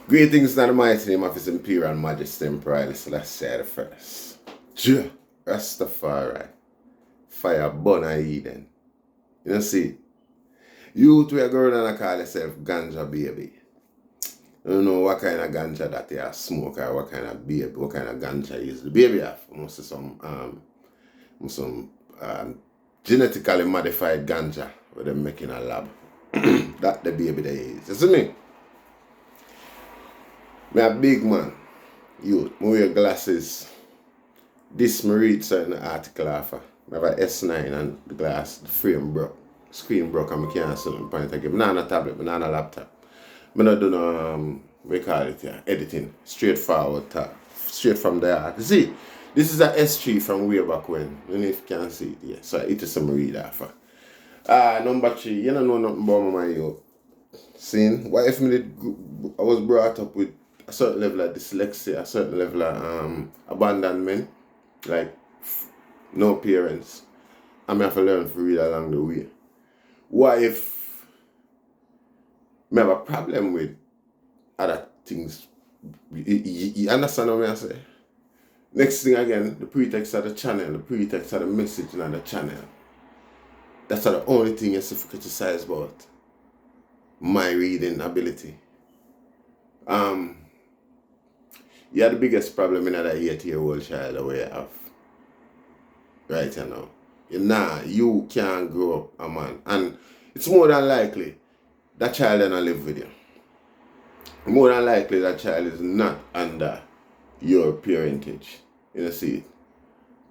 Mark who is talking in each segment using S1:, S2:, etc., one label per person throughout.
S1: Greetings in the mighty name of His Imperial Majesty Emperor Selassie the First. Jah Rastafari. Fire burn a Eden. You know see, you two are going and call yourself ganja baby. You don't know what kind of ganja that you smoke or what kind of baby, what kind of ganja is. The baby have must some genetically modified ganja where they make in a lab. That the baby they is. You see me? Me a big man. Youth, I wear glasses. This me read certain article off. I have a S9 and the glass, the frame broke. Screen broke and I can't see the point again. I'm not on a tablet, I'm not on a laptop. I'm not doing we call it here, editing. Straightforward talk. Straight from the art. See, this is a S3 from way back when. I don't know if you can see it here. So it is some read off. Number 3, you don't know nothing about my yo. See, what if I was brought up with a certain level of dyslexia, a certain level of abandonment, like no parents. I may have to learn to read along the way. What if I have a problem with other things? You understand what I say? Next thing again, the pretext of the channel, the pretext of the message on the channel. That's the only thing you see to criticize about my reading ability. You have the biggest problem in that 8-year-old child that we have. Right now. You can't grow up a man. And it's more than likely that child doesn't live with you. More than likely that child is not under your parentage. You know, see it.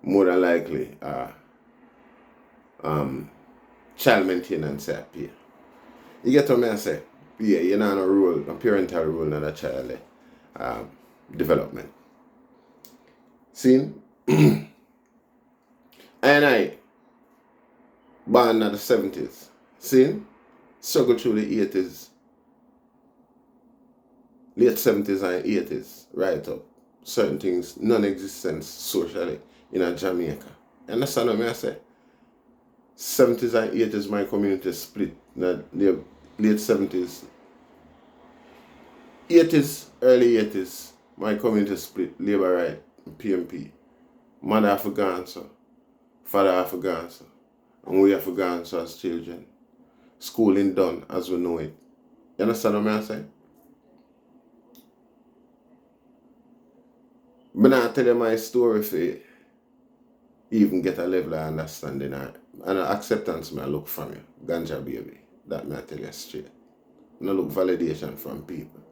S1: More than likely, child maintenance appear. You get what I say? Yeah, you're not on a role, a parental role in that child development. See? And I born in the 70s. See? Struggle through the 80s. Late 70s and 80s. Right up. Certain things non-existent socially in Jamaica. You understand what I say? 70s and 80s my community split. The late 70s. 80s, early 80s, my community split. Labour right, PMP. Mother have gone so. Father have gone so. And we have gone so as children. Schooling done as we know it. You understand what I say? But now I tell you my story for even get a level of understanding and acceptance I look from you. Ganja baby. That me I tell you straight. I don't look validation from people.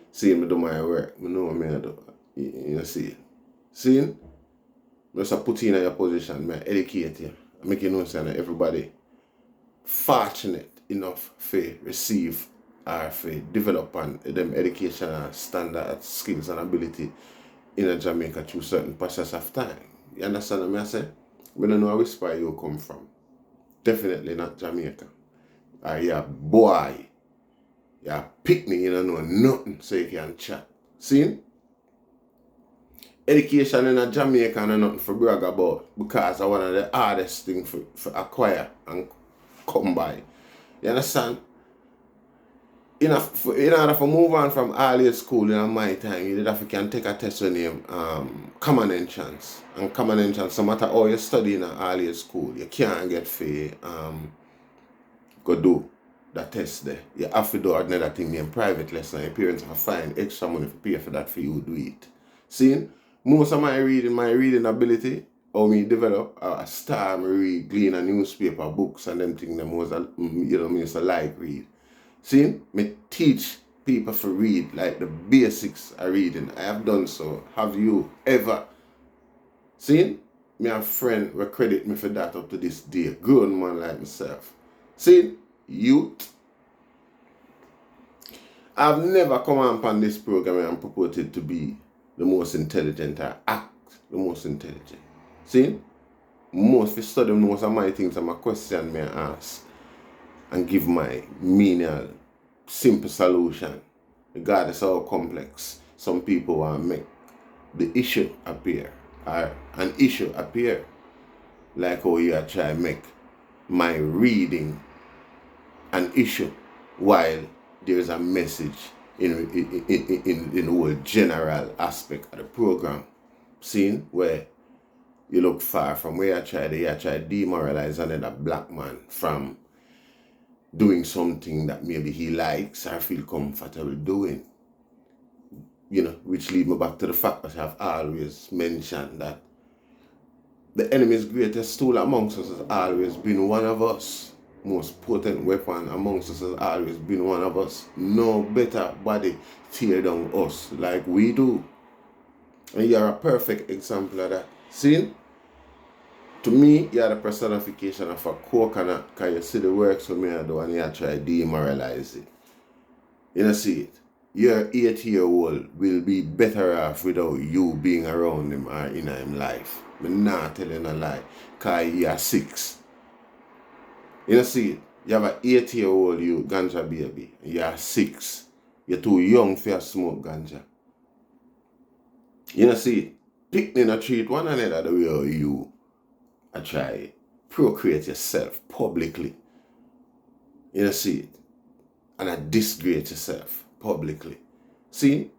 S1: See me do my work. I know what I do. You see it. See? I just put you in your position. I educate you. I make you know that everybody fortunate enough to receive or to develop on them educational standard skills and ability in Jamaica through certain process of time. You understand what I say? We don't know where you come from. Definitely not Jamaica. Or you're a boy. You're a picnic, you don't know nothing, so you can chat. See? Education in Jamaica is nothing to brag about because it's one of the hardest things for acquire and come by. You understand? In order to move on from early school in my time, you did have to take a test with name common entrance. And common entrance, no matter how you study in early school, you can't get for go do that test there. You have to do another thing in private lesson. Your parents have to find extra money to pay for that for you to do it. See, most of my reading ability, how me develop, I start me read, glean a newspaper, books and them things them was me used to like read. See, me teach people to read like the basics of reading. I have done so. Have you ever? See, me have a friend will credit me for that up to this day. Grown man like myself. See, youth. I've never come on this program and purported to be the most intelligent or act the most intelligent. See, most for study most of my things and my question me ask and give my menial, simple solution, regardless of how complex some people want to make the issue appear, or an issue appear, like how you try to make my reading an issue while there is a message in the whole general aspect of the program. Seeing where you look far from where I try to demoralize another black man from doing something that maybe he likes or feel comfortable doing. Which lead me back to the fact that I've always mentioned that the enemy's greatest tool amongst us has always been one of us. Most potent weapon amongst us has always been one of us. No better body tear down us like we do. And you're a perfect example of that. See? To me, you're the personification of a coconut because you see the works of me I do and you try to demoralize it. You see it? Your 8-year-old will be better off without you being around him or in his life. I'm not telling a lie because you're 6. You see it? You have an 8-year-old you ganja baby. You're 6. You're too young for you to smoke ganja. You see it? Picking a treat one another the way you try procreate yourself publicly. You see it? And I disgrace yourself publicly. See,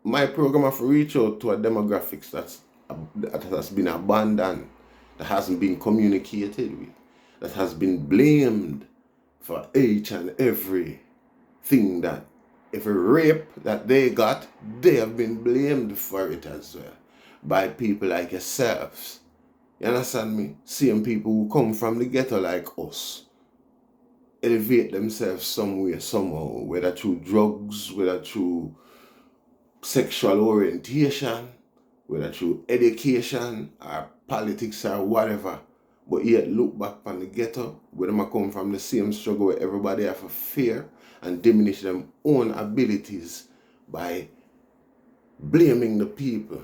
S1: my program have reached out to a demographics that has been abandoned, that hasn't been communicated with, that has been blamed for each and every thing that, every rape that they got, they have been blamed for it as well by people like yourselves. You understand me? Same people who come from the ghetto like us elevate themselves somewhere, somehow, whether through drugs, whether through sexual orientation, whether through education or politics or whatever, but yet look back on the ghetto, where them come from the same struggle where everybody have a fear and diminish their own abilities by blaming the people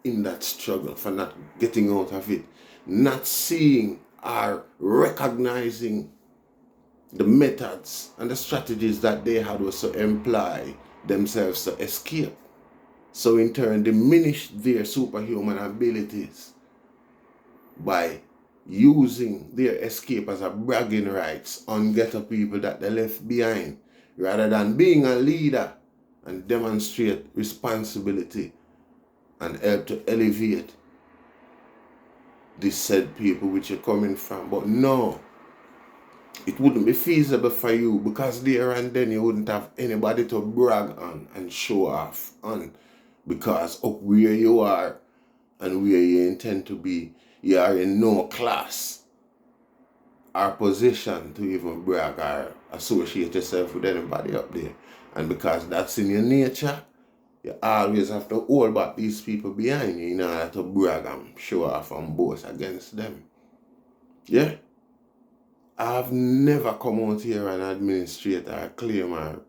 S1: in that struggle for not getting out of it, not seeing or recognizing the methods and the strategies that they had also employ themselves to escape. So in turn diminish their superhuman abilities by using their escape as a bragging rights on ghetto people that they left behind, rather than being a leader and demonstrate responsibility and help to elevate these said people which you're coming from. But no, it wouldn't be feasible for you because there and then you wouldn't have anybody to brag on and show off on, because up where you are and where you intend to be, you are in no class or position to even brag or associate yourself with anybody up there. And because that's in your nature, you always have to hold back these people behind you in order to brag and show off and boast against them. Yeah? I've never come out here and administrate or claim or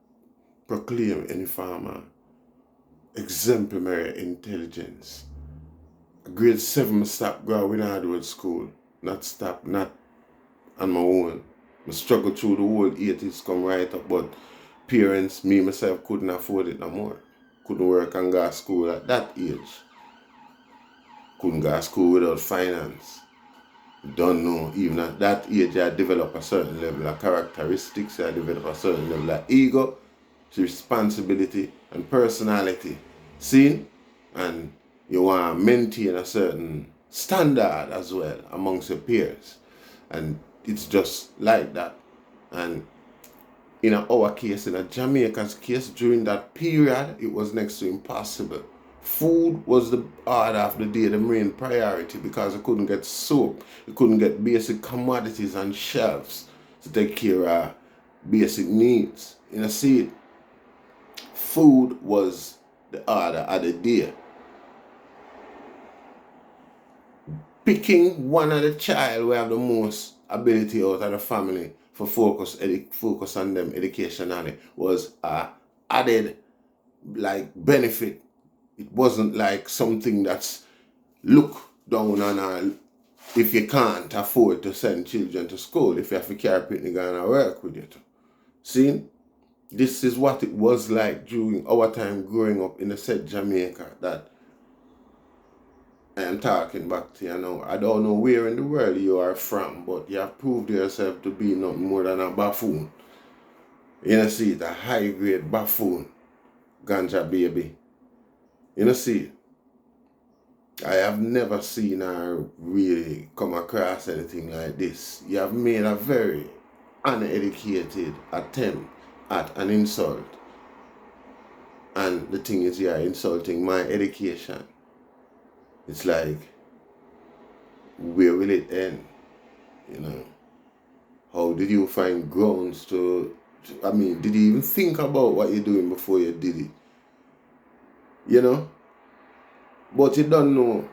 S1: proclaim any form of exemplary intelligence. Grade 7, I stopped going hardwood school. Not on my own. I struggled through the whole 80s, come right up, but parents, me myself, couldn't afford it no more. Couldn't work and go to school at that age. Couldn't go to school without finance. Don't know, even at that age, I develop a certain level of characteristics, I develop a certain level of ego, responsibility, and personality. See? And you want to maintain a certain standard as well amongst your peers. And it's just like that. And in our case, in a Jamaica's case, during that period, it was next to impossible. Food was the order of the day, the main priority, because you couldn't get soap, you couldn't get basic commodities on shelves to take care of basic needs. See it? Food was the order of the day. Picking one of the child who have the most ability out of the family for focus on them educationally was added benefit. It wasn't like something that's look down on if you can't afford to send children to school, if you have to carry picnic and work with you. See, this is what it was like during our time growing up in the said Jamaica that I am talking back to you now. I don't know where in the world you are from, but you have proved yourself to be nothing more than a buffoon. See it, a high grade buffoon. ganja baby. You know, see, I have never seen her really come across anything like this. You have made a very uneducated attempt at an insult. And the thing is, you are insulting my education. It's like, where will it end? You know, how did you find grounds I mean, did you even think about what you're doing before you did it? You know? But you don't know.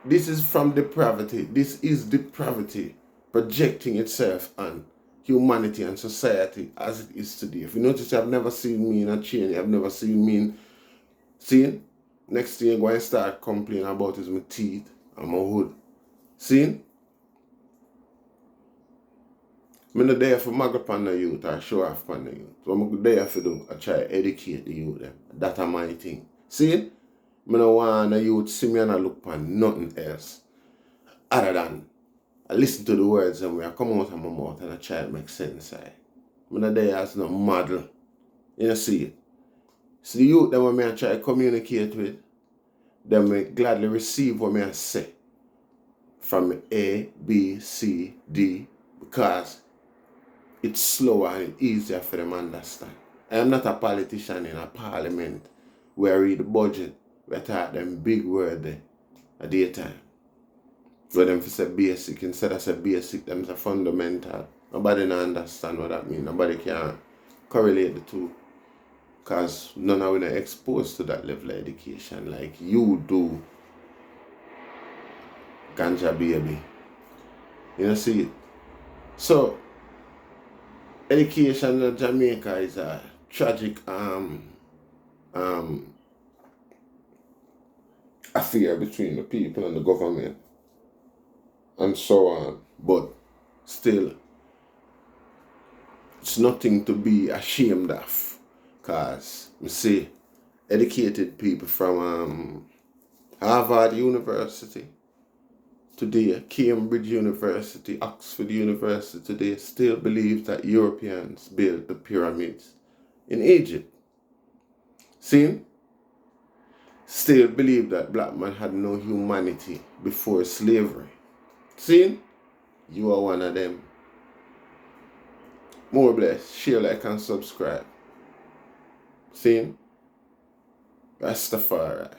S1: This is from depravity. This is depravity projecting itself on humanity and society as it is today. If you notice, I've never seen me in a chain. I've never seen me in... See? Next thing you're going to start complaining about is my teeth and my hood. See? I'm not there for mag up on the youth or show off on the youth. What I'm there for do, I try to educate the youth. That's my thing. See? I don't want the youth see me and I look on nothing else. Other than I listen to the words and when I come out of my mouth and I try to make sense. I'm not there as no model. You know, see it? So the youth them when I try to communicate with, them may gladly receive what I say from A, B, C, D, because it's slower and easier for them to understand. I am not a politician in a parliament where I read the budget, where I talk them big words there at daytime. Where them say basic, instead of say basic, them say fundamental. Nobody can understand what that means. Nobody can correlate the two. Because none of them are exposed to that level of education like you do, ganja baby. You know, see it? So, education in Jamaica is a tragic affair between the people and the government and so on. But still, it's nothing to be ashamed of. Because, you see, educated people from Harvard University today, Cambridge University, Oxford University today still believe that Europeans built the pyramids in Egypt. See? Still believe that black man had no humanity before slavery. See? You are one of them. More blessed. Share, like, and subscribe. See? Rastafari.